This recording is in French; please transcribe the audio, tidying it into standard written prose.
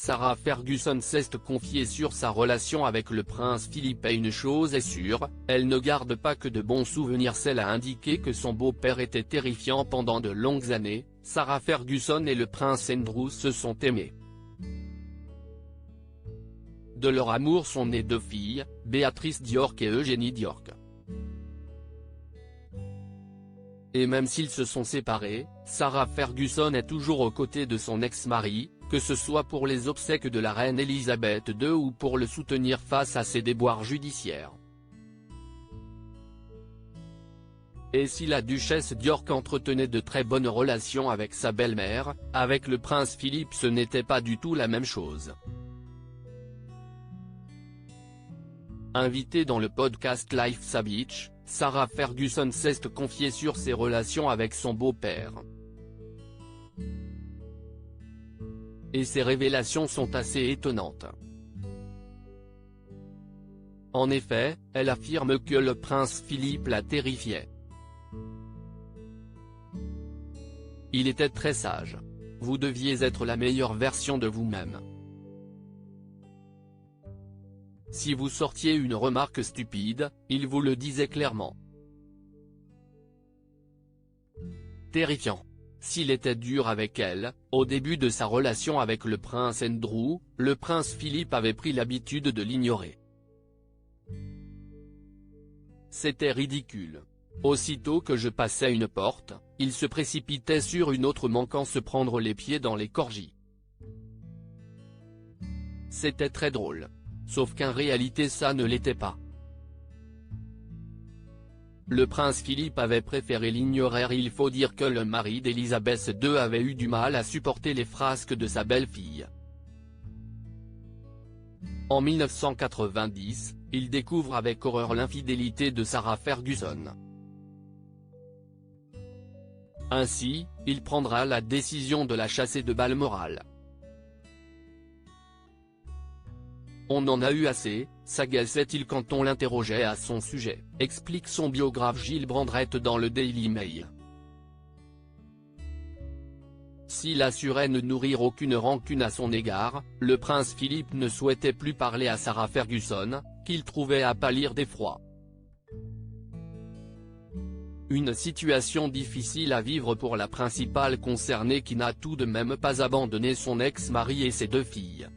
Sarah Ferguson s'est confiée sur sa relation avec le prince Philippe et une chose est sûre, elle ne garde pas que de bons souvenirs. Elle a indiqué que son beau-père était terrifiant pendant de longues années. Sarah Ferguson et le prince Andrew se sont aimés. De leur amour sont nées 2 filles, Béatrice Diorc et Eugénie Diorc. Et même s'ils se sont séparés, Sarah Ferguson est toujours aux côtés de son ex-mari, que ce soit pour les obsèques de la reine Elisabeth II ou pour le soutenir face à ses déboires judiciaires. Et si la duchesse Diorc entretenait de très bonnes relations avec sa belle-mère, avec le prince Philippe ce n'était pas du tout la même chose. Invitée dans le podcast Life Savage, Sarah Ferguson s'est confiée sur ses relations avec son beau-père. Et ses révélations sont assez étonnantes. En effet, elle affirme que le prince Philippe la terrifiait. Il était très sage. Vous deviez être la meilleure version de vous-même. Si vous sortiez une remarque stupide, il vous le disait clairement. Terrifiant. S'il était dur avec elle, au début de sa relation avec le prince Andrew, le prince Philippe avait pris l'habitude de l'ignorer. C'était ridicule. Aussitôt que je passais une porte, il se précipitait sur une autre manquant se prendre les pieds dans les corgis. C'était très drôle. Sauf qu'en réalité ça ne l'était pas. Le prince Philippe avait préféré l'ignorer. Il faut dire que le mari d'Elisabeth II avait eu du mal à supporter les frasques de sa belle-fille. En 1990, il découvre avec horreur l'infidélité de Sarah Ferguson. Ainsi, il prendra la décision de la chasser de Balmoral. On en a eu assez, s'agaçait-il quand on l'interrogeait à son sujet, explique son biographe Gilles Brandrett dans le Daily Mail. S'il assurait ne nourrir aucune rancune à son égard, le prince Philippe ne souhaitait plus parler à Sarah Ferguson, qu'il trouvait à pâlir d'effroi. Une situation difficile à vivre pour la principale concernée qui n'a tout de même pas abandonné son ex-mari et ses 2 filles.